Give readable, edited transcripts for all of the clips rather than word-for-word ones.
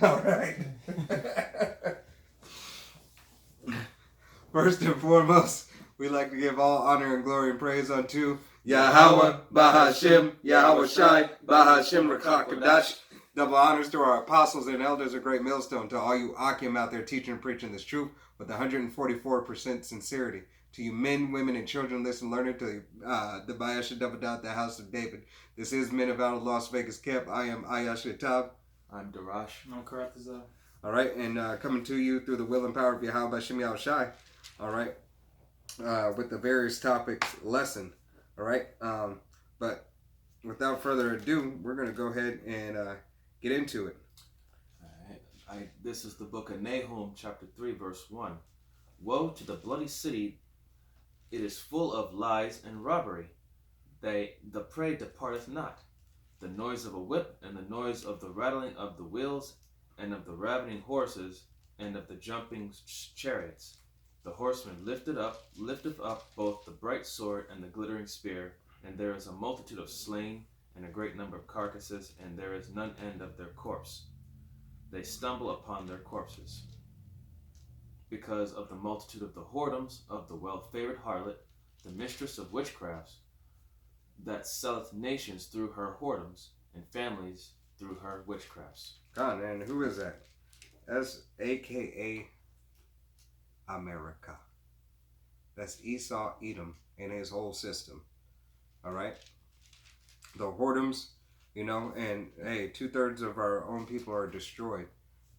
All right. First and foremost, we like to give all honor and glory and praise unto Yahweh, Bahashim, Yahweh Shai, Bahashim Rakakadash. Double honors to our apostles and elders of Great Millstone, to all you Akim out there teaching and preaching this truth with 144% sincerity. To you men, women, and children, listen, learning to the Bayasha Davidat, the House of David. This is Men of Valor Las Vegas Camp. I am Ayasha Tab. I'm Darash. I'm Karatazah. All right, and coming to you through the will and power of Yahweh Shem Yahweh Shai. All right, with the various topics lesson. All right, but without further ado, we're going to go ahead and get into it. All right. This is the book of Nahum, chapter 3, verse 1. Woe to the bloody city! It is full of lies and robbery. The prey departeth not. The noise of a whip, and the noise of the rattling of the wheels, and of the ravening horses, and of the jumping chariots. The horseman lifteth up both the bright sword and the glittering spear, and there is a multitude of slain, and a great number of carcasses, and there is none end of their corpse. They stumble upon their corpses. Because of the multitude of the whoredoms of the well-favored harlot, the mistress of witchcrafts, that selleth nations through her whoredoms, and families through her witchcrafts. God, and who is that? That's a.k.a. America. That's Esau, Edom, and his whole system. All right? The whoredoms, and hey, 2/3 of our own people are destroyed.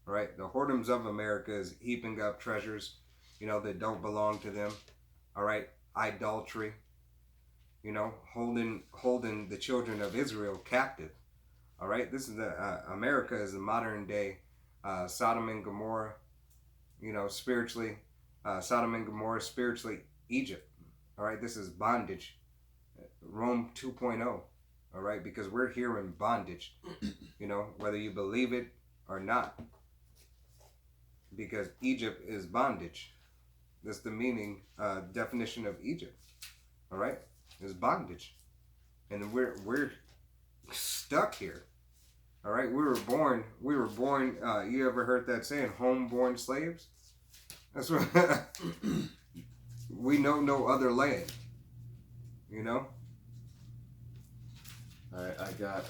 Right? The whoredoms of America is heaping up treasures, that don't belong to them. All right? Idolatry. Holding the children of Israel captive. All right? This is America is the modern day Sodom and Gomorrah, spiritually. Sodom and Gomorrah, spiritually Egypt. All right? This is bondage. Rome 2.0. All right? Because we're here in bondage, whether you believe it or not. Because Egypt is bondage. That's the meaning, definition of Egypt. All right? Is bondage. And we're stuck here. All right? We were born, you ever heard that saying, homeborn slaves? That's what, we know no other land. I got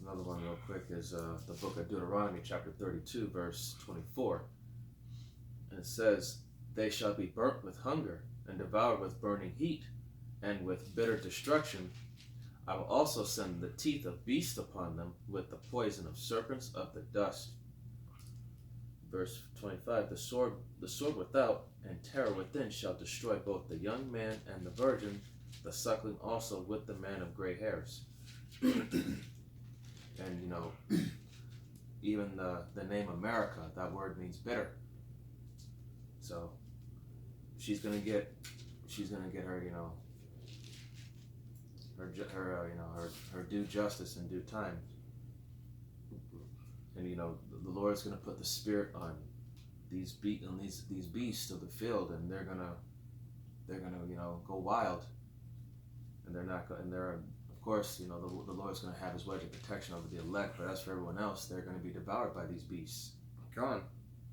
another one real quick, is the book of Deuteronomy, chapter 32, verse 24. And it says, they shall be burnt with hunger, and devoured with burning heat, and with bitter destruction. I will also send the teeth of beasts upon them, with the poison of serpents of the dust. Verse 25, the sword without, and terror within shall destroy both the young man and the virgin, the suckling also with the man of gray hairs. And even the name America, that word means bitter. So she's gonna get her her due justice in due time. And the Lord's gonna put the spirit on these beasts of the field, and they're gonna go wild, and of course, the Lord's going to have his wedge of protection over the elect, but as for everyone else, they're going to be devoured by these beasts. Gone.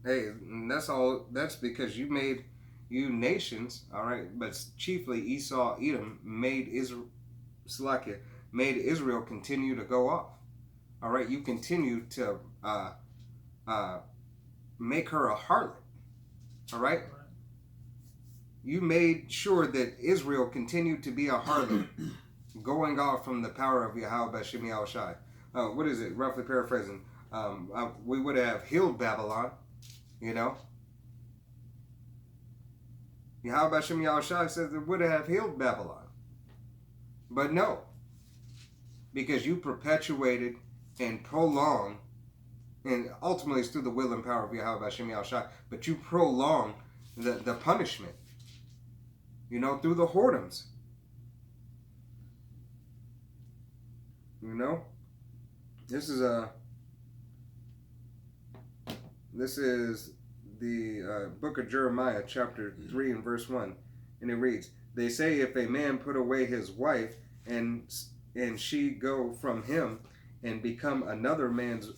Hey, and that's because you nations, all right, but chiefly Esau, Edom, made Israel continue to go off. All right, you continue to make her a harlot. All right? You made sure that Israel continued to be a harlot. Going off from the power of Yahweh Shem Yahweh Shai. What is it? Roughly paraphrasing. We would have healed Babylon, Yahweh Shem Yahweh Shai says it would have healed Babylon. But no. Because you perpetuated and prolonged, and ultimately it's through the will and power of Yahweh Shem Yahweh Shai, but you prolonged the punishment, through the whoredoms. This is the book of Jeremiah, chapter 3 and verse 1, and it reads, they say if a man put away his wife and she go from him and become another man's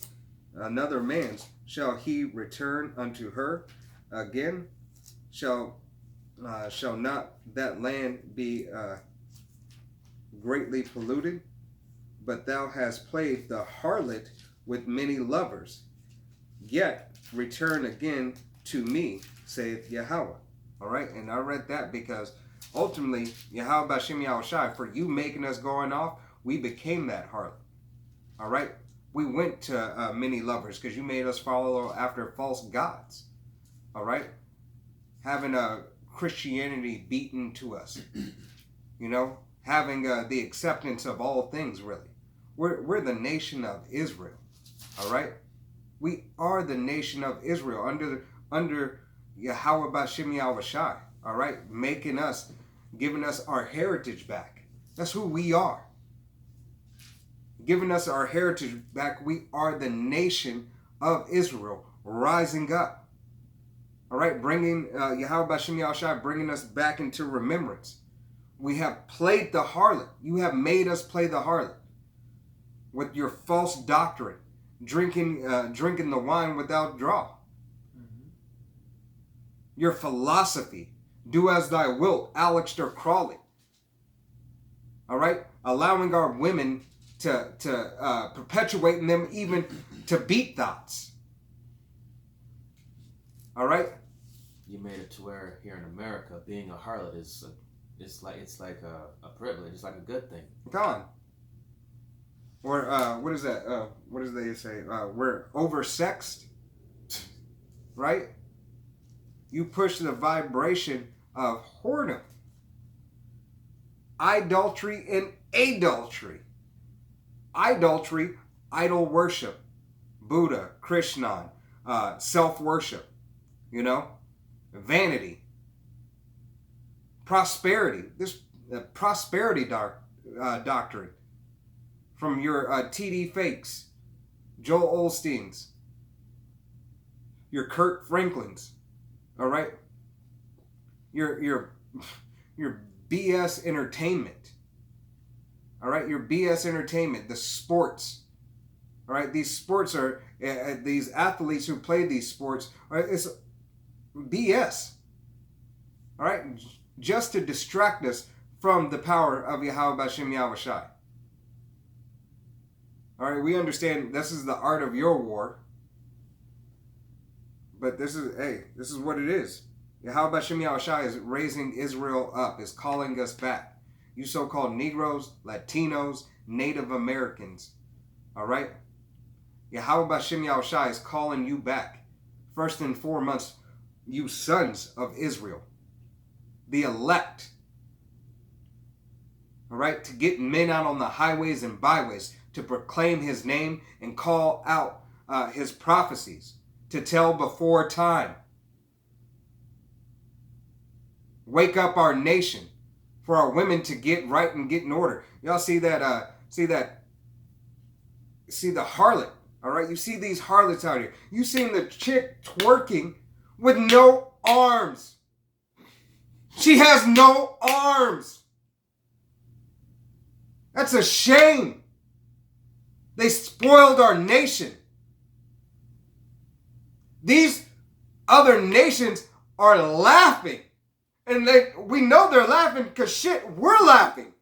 another man's, shall he return unto her? Again, shall not that land be greatly polluted? But thou hast played the harlot with many lovers. Yet return again to me, saith Yahweh. All right, and I read that because ultimately, Yahweh Bashem Yahushai, for you making us going off, we became that harlot. All right, we went to many lovers because you made us follow after false gods. All right, having a Christianity beaten to us, you know, having the acceptance of all things. Really, we're the nation of Israel. All right, we are the nation of Israel under Yahweh Bashem Yahushai. All right, making us, giving us our heritage back. That's who we are. Giving us our heritage back. We are the nation of Israel rising up. All right, bringing Yahweh Bashem Yahushai, bringing us back into remembrance. We have played the harlot. You have made us play the harlot with your false doctrine, drinking the wine without draw. Mm-hmm. Your philosophy, do as thy wilt, Aleister Crowley. All right, allowing our women to perpetuating them even to beat thoughts. All right. You made it to where here in America, being a harlot is it's like a privilege. It's like a good thing. Come on. Or what is that? What does they say? We're oversexed, right? You push the vibration of whoredom, idolatry, and adultery. Idolatry, idol worship, Buddha, Krishna, self-worship, you know, vanity, prosperity. This prosperity doctrine from your T.D. Fakes, Joel Osteens, your Kurt Franklins, all right, your BS entertainment. All right, your BS entertainment, the sports. All right, these sports are, these athletes who play these sports, all right, it's BS. All right, just to distract us from the power of Yahweh Bashem Yahushai. All right, we understand this is the art of your war. But this is what it is. Yahweh Bashem Yahushai is raising Israel up, is calling us back. You so-called Negroes, Latinos, Native Americans. All right? Yahweh Bashem Yahushai is calling you back. First and foremost, you sons of Israel. The elect. All right? To get men out on the highways and byways to proclaim his name and call out his prophecies. To tell before time. Wake up our nation. For our women to get right and get in order. Y'all see that, see the harlot, all right? You see these harlots out here. You seen the chick twerking with no arms. She has no arms. That's a shame. They spoiled our nation. These other nations are laughing. And we know they're laughing because shit, we're laughing.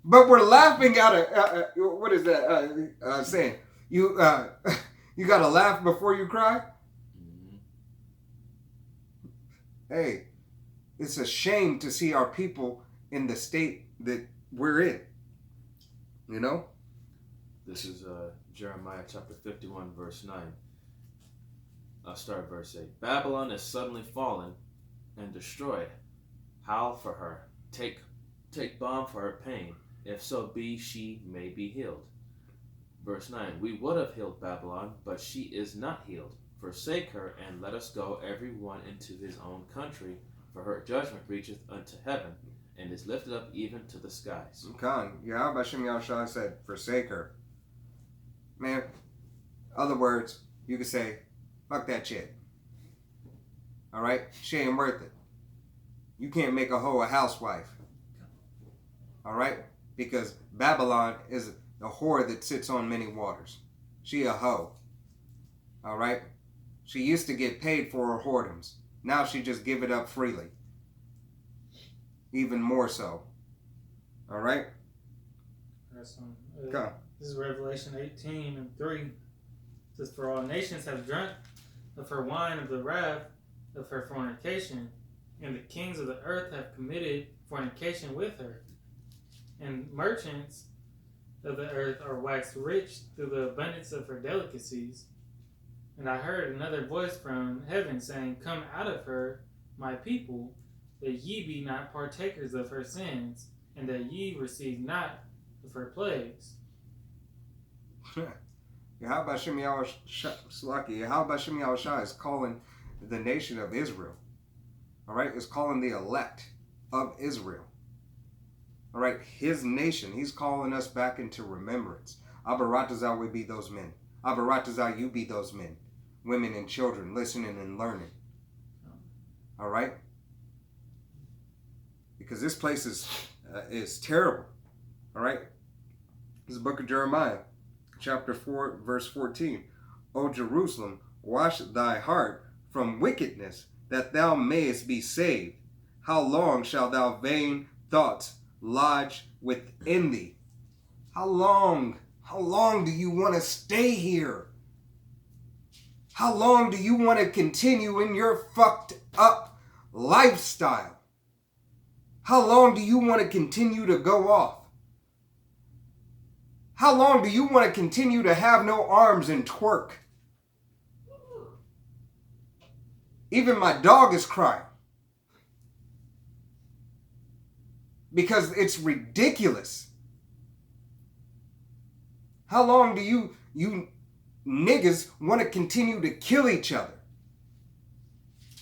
But we're laughing out of, what is that saying? You got to laugh before you cry? Mm-hmm. Hey, it's a shame to see our people in the state that we're in. You know? This is Jeremiah chapter 51, verse 9. I'll start verse 8. Babylon is suddenly fallen and destroyed. Howl for her. Take balm for her pain. If so be she may be healed. Verse 9. We would have healed Babylon, but she is not healed. Forsake her, and let us go every one into his own country, for her judgment reacheth unto heaven, and is lifted up even to the skies. Okay. Yahweh Bashem Yahushua said, forsake her. Man, other words, you could say, fuck that chick. All right? She ain't worth it. You can't make a hoe a housewife. All right? Because Babylon is a whore that sits on many waters. She a hoe. All right? She used to get paid for her whoredoms. Now she just give it up freely. Even more so. All right? This is Revelation 18:3. It says, "For all nations have drunk of her wine of the wrath of her fornication, and the kings of the earth have committed fornication with her. And merchants of the earth are waxed rich through the abundance of her delicacies. And I heard another voice from heaven saying, Come out of her, my people, that ye be not partakers of her sins, and that ye receive not of her plagues." How about Shem Yahushua is calling the nation of Israel? All right, is calling the elect of Israel. All right, his nation. He's calling us back into remembrance. Abaratazah, we be those men. Abaratazah, you be those men, women, and children, listening and learning. All right, because this place is terrible. All right, this is the book of Jeremiah, chapter 4, verse 14. O Jerusalem, wash thy heart from wickedness, that thou mayest be saved. How long shall thou vain thoughts lodge within thee? How long do you want to stay here? How long do you want to continue in your fucked up lifestyle? How long do you want to continue to go off? How long do you want to continue to have no arms and twerk? Even my dog is crying. Because it's ridiculous. How long do you niggas want to continue to kill each other?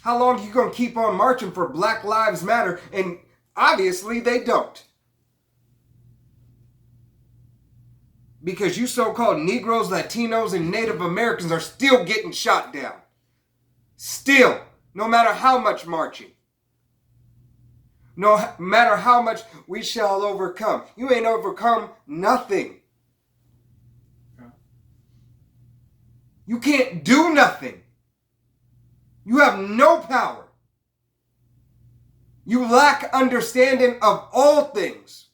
How long are you going to keep on marching for Black Lives Matter? And obviously they don't. Because you so-called Negroes, Latinos, and Native Americans are still getting shot down. Still, no matter how much marching. No matter how much we shall overcome. You ain't overcome nothing. You can't do nothing. You have no power. You lack understanding of all things.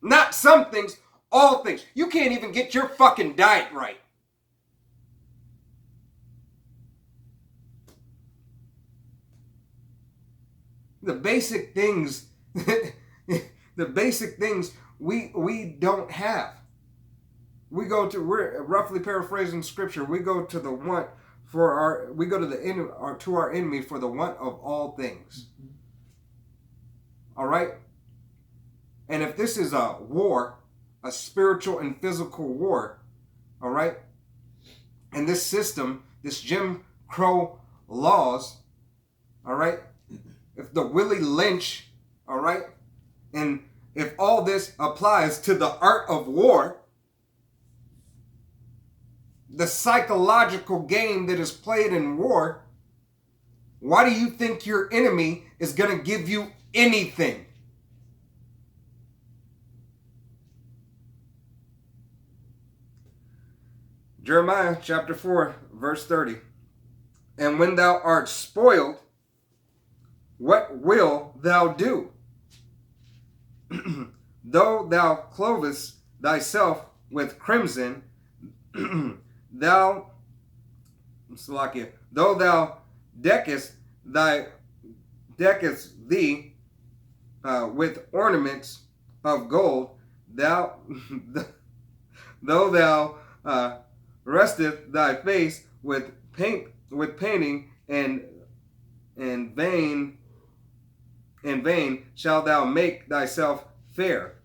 Not some things, all things. You can't even get your fucking diet right. The basic things, we don't have. We're roughly paraphrasing scripture. We go to the want for our, we go to the enemy, to our enemy for the want of all things. All right? And if this is a war, a spiritual and physical war, all right? And this system, this Jim Crow laws, all right? If the Willie Lynch, all right? And if all this applies to the art of war, the psychological game that is played in war, why do you think your enemy is going to give you anything? Jeremiah chapter 4, verse 30. And when thou art spoiled, what will thou do? Though thou clovest thyself with crimson, though thou deckest thee with ornaments of gold, though thou resteth thy face with painting, and in vain shalt thou make thyself fair.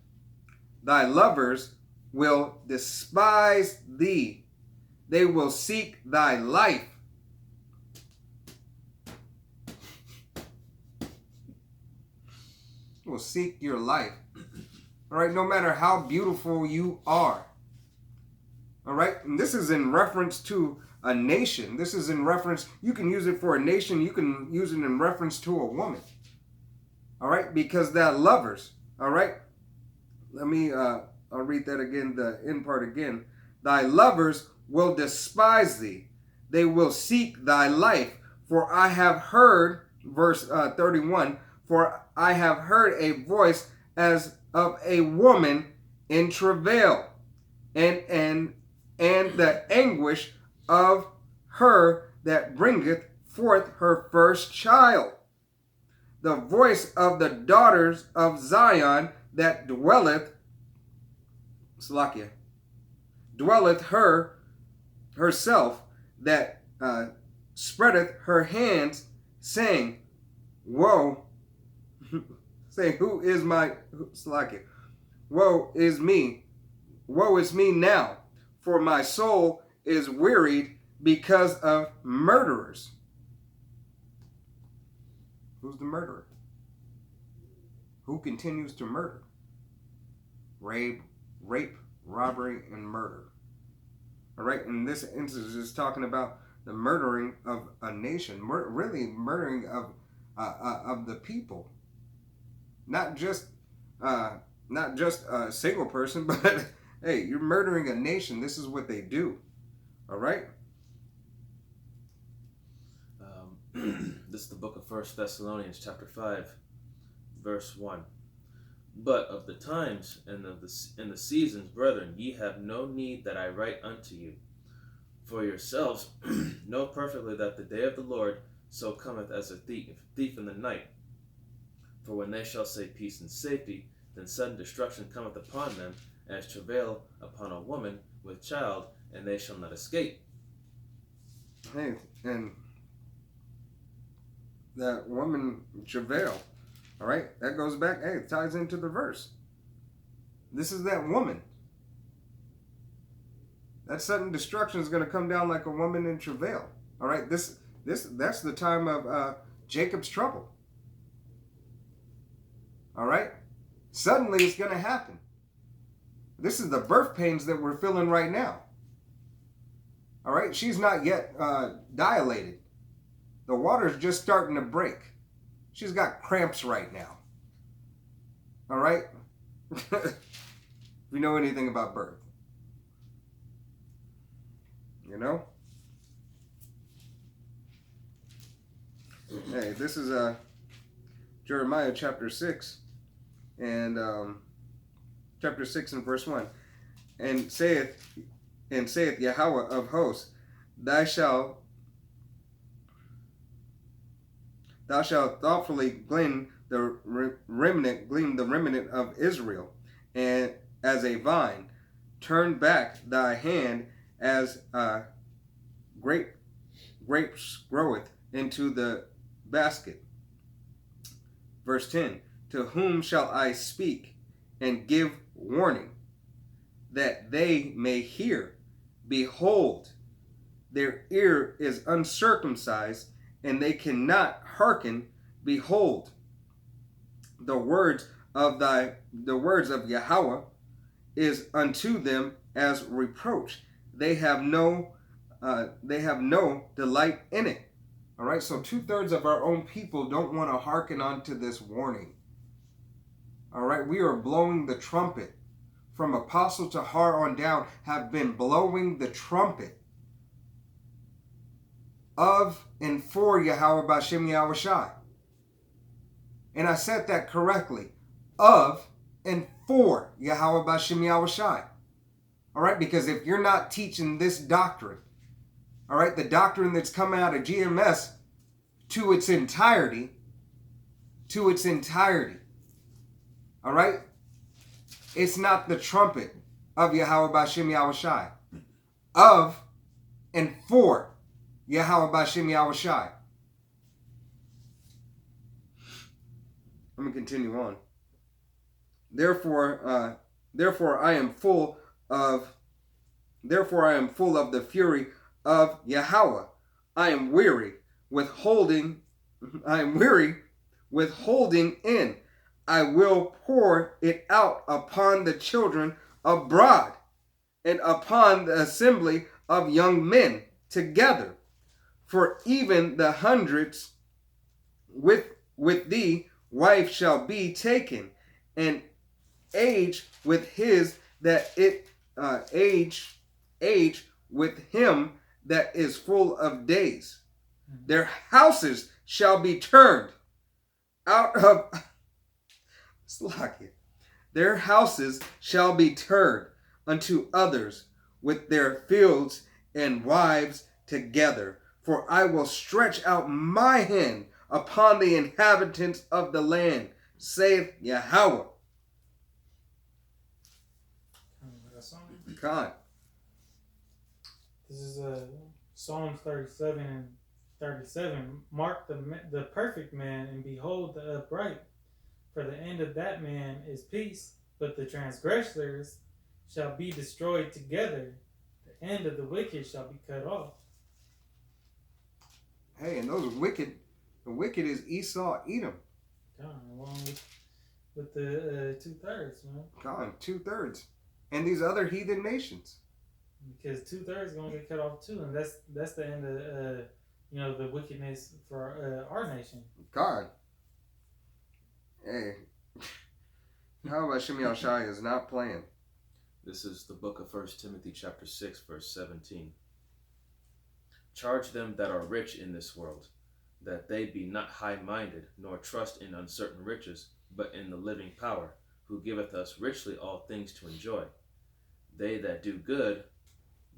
Thy lovers will despise thee. They will seek thy life. Will seek your life. All right, no matter how beautiful you are. All right, and this is in reference to a nation. This is in reference, you can use it for a nation, you can use it in reference to a woman. All right, because that lovers, all right, let me I'll read that again, the end part again. Thy lovers will despise thee. They will seek thy life. For I have heard, verse 31, for I have heard a voice as of a woman in travail, and the anguish of her that bringeth forth her first child. The voice of the daughters of Zion that dwelleth herself, that spreadeth her hands, saying, Woe, saying, Who is my Salakia? Woe is me now, for my soul is wearied because of murderers. Who's the murderer? Who continues to murder? Rape, robbery, and murder. All right, in this instance, it's talking about the murdering of a nation, really murdering of the people. Not just a single person, but hey, you're murdering a nation. This is what they do. All right. This is the book of 1 Thessalonians chapter 5, verse 1. But of the times and the seasons, brethren, ye have no need that I write unto you. For yourselves know perfectly that the day of the Lord so cometh as a thief in the night. For when they shall say peace and safety, then sudden destruction cometh upon them, as travail upon a woman with child, and they shall not escape. Hey, and that woman travail, all right, that goes back, hey, it ties into the verse. This is that woman. That sudden destruction is going to come down like a woman in travail. All right, that's the time of Jacob's trouble. All right, suddenly it's going to happen. This is the birth pains that we're feeling right now. All right, she's not yet dilated. The water's just starting to break. She's got cramps right now. All right, if you know anything about birth. You know? Hey, this is Jeremiah chapter 6 and chapter 6 and verse 1. And saith Yahweh of hosts, thou shalt thoughtfully glean the remnant of Israel, and as a vine, turn back thy hand as grapes groweth into the basket. Verse 10, to whom shall I speak and give warning, that they may hear? Behold, their ear is uncircumcised, and they cannot hearken. Behold, the words of Yahweh is unto them as reproach. They have no delight in it. All right, so 2/3 of our own people don't want to hearken onto this warning. All right, we are blowing the trumpet. From Apostle to Har on down, have been blowing the trumpet of and for Yahweh B'Shem Yahweh Shai. And I said that correctly. Of and for Yahweh B'Shem Yahweh Shai. All right, because if you're not teaching this doctrine, all right, the doctrine that's coming out of GMS to its entirety, all right, it's not the trumpet of Yahweh B'Shem Yahweh Shai. Of and for Yahweh B'Shem Yahweh Shai. I'm going to continue on. Therefore I am full of the fury of Yahweh. I am weary with holding in. I will pour it out upon the children abroad, and upon the assembly of young men together. For even the hundreds with thee wife shall be taken, and age with his that it age with him that is full of days. Their houses shall be turned out of their houses shall be turned unto others with their fields and wives together. For I will stretch out my hand upon the inhabitants of the land, saith Yahweh. God. This is Psalms 37 and 37. Mark the perfect man, and behold the upright. For the end of that man is peace, but the transgressors shall be destroyed together. The end of the wicked shall be cut off. Hey, and the wicked is Esau, Edom. God, along with the 2/3, man. God, 2/3. And these other heathen nations. Because 2/3 are gonna get cut off too, and that's the end of the wickedness for our nation. God. Hey, how about Shem Yahshai is not playing? This is the book of 1 Timothy chapter 6, verse 17. Charge them that are rich in this world, that they be not high-minded, nor trust in uncertain riches, but in the living power, who giveth us richly all things to enjoy. They that do good,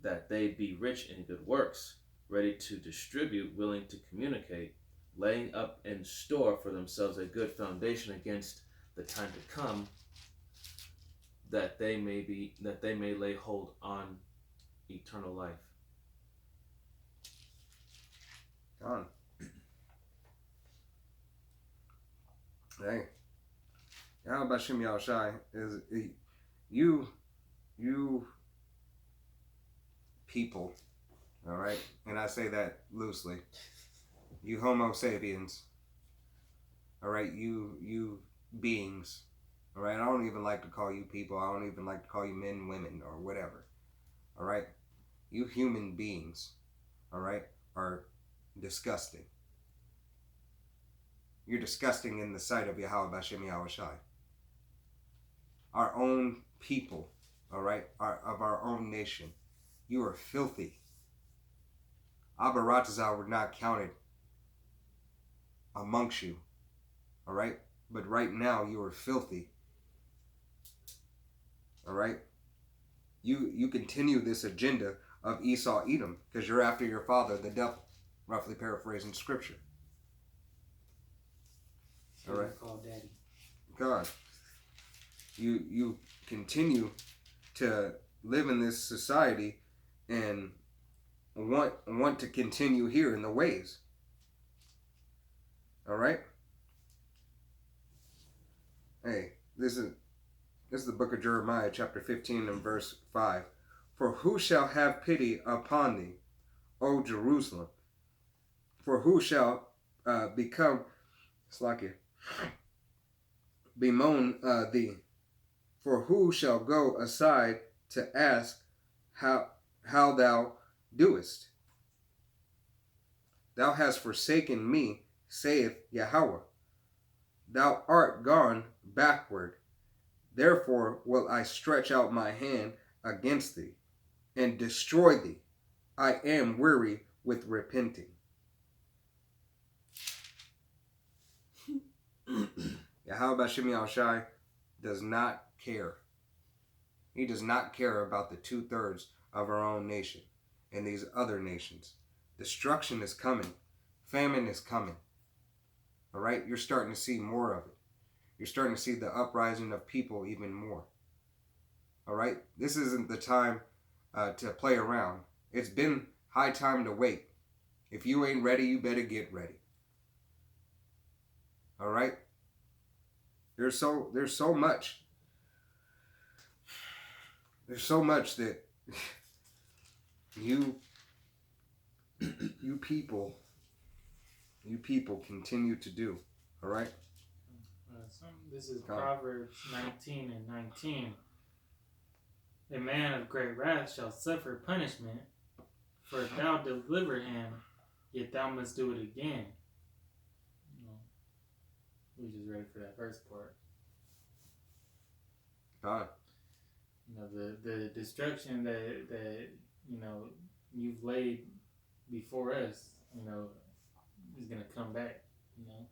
that they be rich in good works, ready to distribute, willing to communicate, laying up in store for themselves a good foundation against the time to come, that they may lay hold on eternal life. God. Hey, how about Shem Yahshai is you people, all right, and I say that loosely. You Homo sapiens, all right, you beings, all right. I don't even like to call you people. I don't even like to call you men, women, or whatever. All right, you human beings, all right, are disgusting. You're disgusting in the sight of Yahweh Bashem Yahushai. Our own people, all right, of our own nation. You are filthy. Abaratazah were not counted amongst you, all right? But right now you are filthy, all right? You continue this agenda of Esau, Edom, because you're after your father, the devil, roughly paraphrasing scripture. All right. Call daddy. God, you continue to live in this society and want to continue here in the ways. All right. Hey, this is the book of Jeremiah, chapter 15 and verse 5. For who shall have pity upon thee, O Jerusalem? For who shall bemoan thee? For who shall go aside to ask how thou doest? Thou hast forsaken me, saith Yahweh. Thou art gone backward. Therefore will I stretch out my hand against thee, and destroy thee. I am weary with repenting. Yahweh Bashem Yahushai does not care. He does not care about the 2/3 of our own nation and these other nations. Destruction is coming. Famine is coming. All right? You're starting to see more of it. You're starting to see the uprising of people even more. All right? This isn't the time to play around. It's been high time to wait. If you ain't ready, you better get ready. All right? There's so much. There's so much that you people continue to do. All right? This is Proverbs 19 and 19. A man of great wrath shall suffer punishment, for if thou deliver him, yet thou must do it again. We just ready for that first part. God. You know, the destruction that you know you've laid before us, you know, is gonna come back. You know.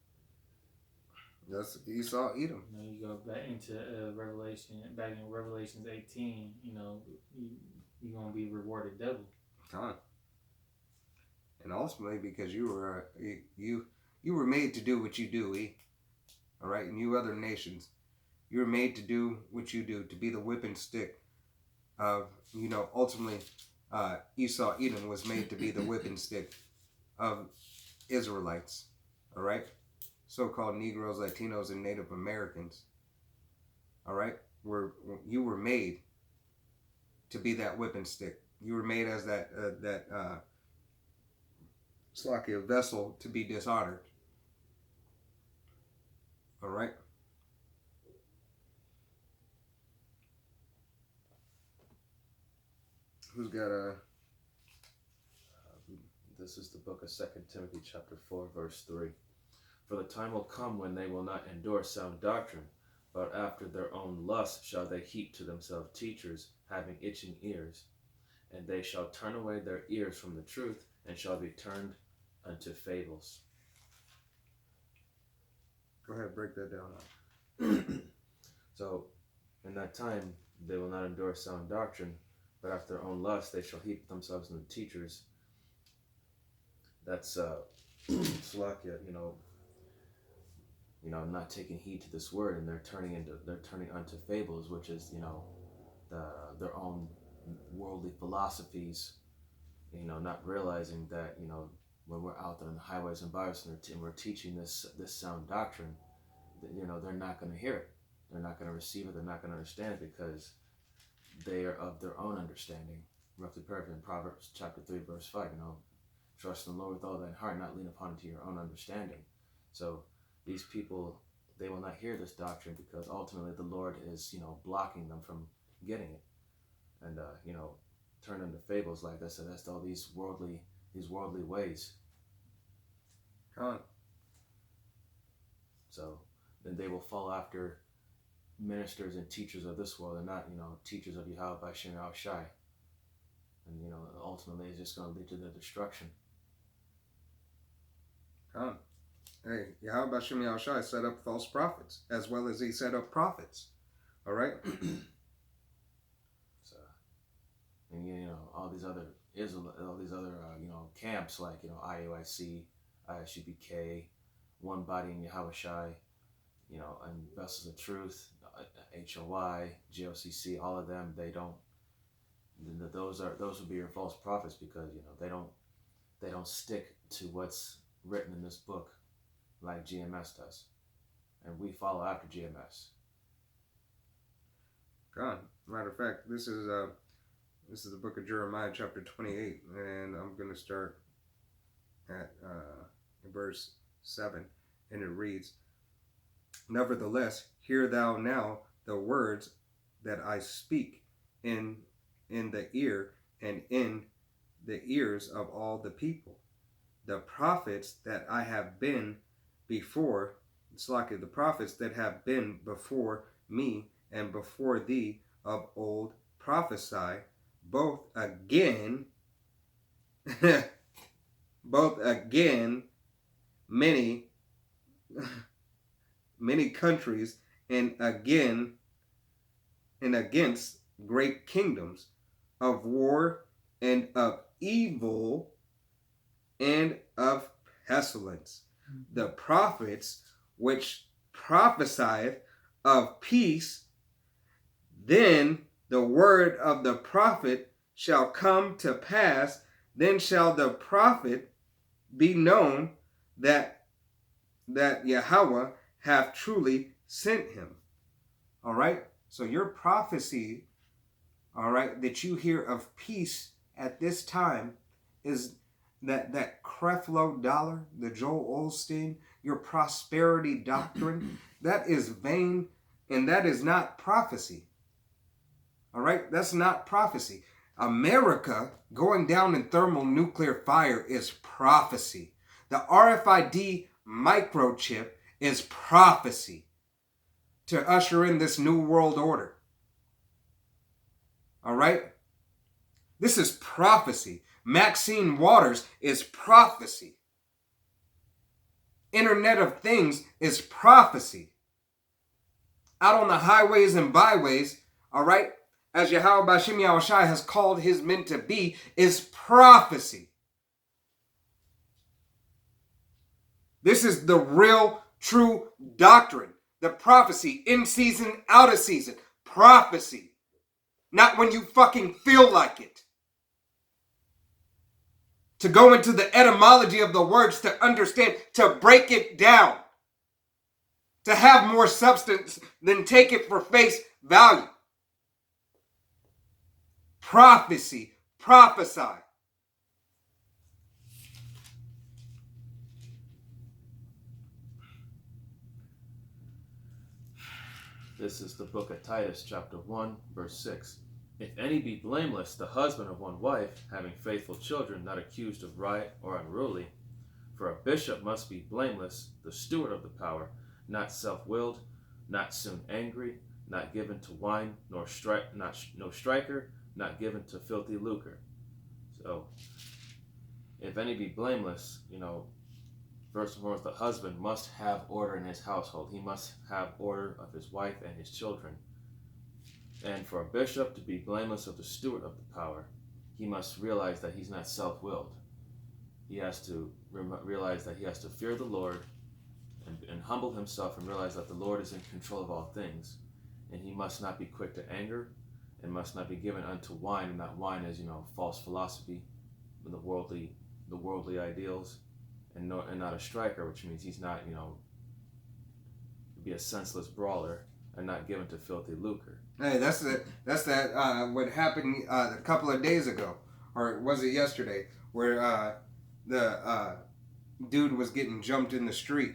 That's Esau, Edom. You know, you go back into back in Revelations 18. You know, you're gonna be rewarded double. Con. And ultimately, because you were made to do what you do, all right, and you other nations, you were made to do what you do, to be the whipping stick of, you know, ultimately, Esau, Edom was made to be the whipping stick of Israelites, all right, so-called Negroes, Latinos, and Native Americans, all right, you were made to be that whipping stick. You were made as it's like a vessel to be dishonored. All right. Who's got a? This is the book of 2 Timothy chapter 4, verse 3. For the time will come when they will not endure sound doctrine, but after their own lust shall they heap to themselves teachers, having itching ears. And they shall turn away their ears from the truth, and shall be turned unto fables. Go ahead, break that down. So, in that time, they will not endure sound doctrine, but after their own lust, they shall heap themselves into teachers. That's Slovakia, you know, not taking heed to this word, and they're turning unto fables, which is, you know, their own worldly philosophies. You know, not realizing that, you know, when we're out there on the highways and byways and we're teaching this sound doctrine, you know, they're not going to hear it. They're not going to receive it. They're not going to understand it because they are of their own understanding. Roughly paraphrasing Proverbs chapter 3, verse 5, you know, trust in the Lord with all thine heart, not lean upon to your own understanding. So these people, they will not hear this doctrine because ultimately the Lord is, you know, blocking them from getting it. And, you know, turn into fables, like I said, that's all these worldly ways. Con. So then they will fall after ministers and teachers of this world, and not, you know, teachers of Yahweh by Shem Shai. And, you know, ultimately it's just going to lead to their destruction. Con. Hey, Yahweh Bashem Yahushai set up false prophets as well as he set up prophets. All right. So, and you know, all these other you know, camps like, you know, IUIC, ISUBK, One Body in Yahweh Shai, you know, and Vessels of Truth, HOI, GOCC, all of them, they don't. Those would be your false prophets because, you know, they don't stick to what's written in this book like GMS does, and we follow after GMS. God, matter of fact, this is the book of Jeremiah, chapter 28, and I'm going to start at verse 7, and it reads, "Nevertheless, hear thou now the words that I speak in the ear and in the ears of all the people. The prophets that I have been before, the prophets that have been before me and before thee of old prophesy, both again many countries, and again and against great kingdoms, of war and of evil and of pestilence. The prophets which prophesieth of peace, then the word of the prophet shall come to pass, then shall the prophet be known that Yahweh hath truly sent him." All right? So your prophecy, all right, that you hear of peace at this time is that Creflo Dollar, the Joel Osteen, your prosperity doctrine, that is vain, and that is not prophecy. All right? That's not prophecy. America going down in thermonuclear fire is prophecy. The RFID microchip is prophecy to usher in this new world order. All right? This is prophecy. Maxine Waters is prophecy. Internet of Things is prophecy. Out on the highways and byways, all right, as Yahweh Bashim Yahushai has called his men to be, is prophecy. This is the real, true doctrine. The prophecy, in season, out of season. Prophecy. Not when you fucking feel like it. To go into the etymology of the words, to understand, to break it down. To have more substance than take it for face value. Prophecy. Prophesy. This is the book of Titus, chapter 1, verse 6. If any be blameless, the husband of one wife, having faithful children, not accused of riot or unruly. For a bishop must be blameless, the steward of the power, not self-willed, not soon angry, not given to wine, no striker, not given to filthy lucre. So, if any be blameless, first and foremost, the husband must have order in his household. He must have order of his wife and his children. And for a bishop to be blameless of the steward of the power, he must realize that he's not self-willed. He has to realize that he has to fear the Lord and humble himself and realize that the Lord is in control of all things. And he must not be quick to anger and must not be given unto wine, and that wine is, false philosophy, the worldly ideals, and not a striker, which means he's not, be a senseless brawler and not given to filthy lucre. Hey, that's that. What happened a couple of days ago, or was it yesterday, where the dude was getting jumped in the street.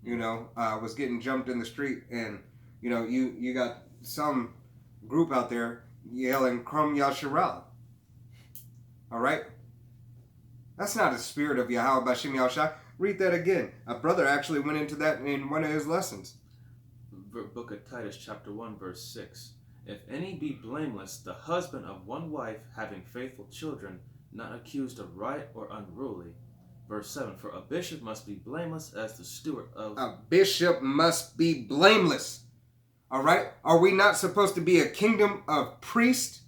Was getting jumped in the street, and you got some group out there yelling "Krom Yasharal." All right, that's not a spirit of Yahweh Bashim Yahushai. Read that again. A brother actually went into that in one of his lessons. Book of Titus, chapter 1, verse 6. If any be blameless, the husband of one wife, having faithful children, not accused of riot or unruly. Verse 7. For a bishop must be blameless as the steward of... A bishop must be blameless. All right? Are we not supposed to be a kingdom of priests?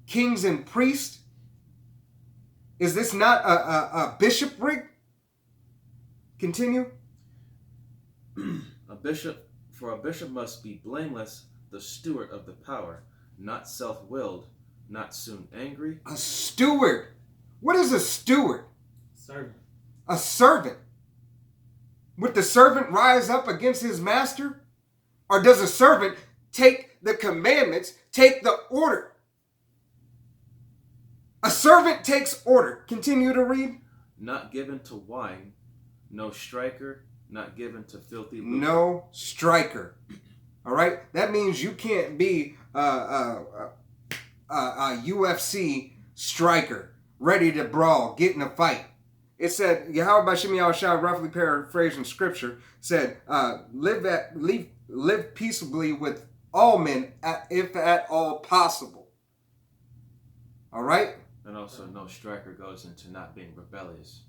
Kings and priests? Is this not a bishopric? Continue. For a bishop must be blameless, the steward of the power, not self-willed, not soon angry. A steward. What is a steward? Servant. A servant. Would the servant rise up against his master? Or does a servant take the commandments, take the order? A servant takes order. Continue to read. Not given to wine, no striker, not given to filthy lucre. No striker. All right? That means you can't be a UFC striker, ready to brawl, get in a fight. It said, Yahweh Bashim Yahushai, roughly paraphrasing scripture, said, live peaceably with all men, if at all possible. All right? And also, no striker goes into not being rebellious.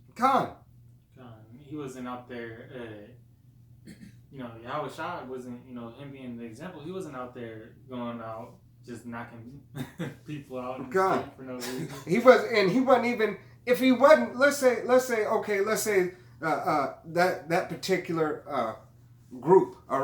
He wasn't out there, Yahweh Shai wasn't, him being the example, he wasn't out there going out just knocking people out in the street for no reason. He wasn't even, if he wasn't, let's say that particular group, all right?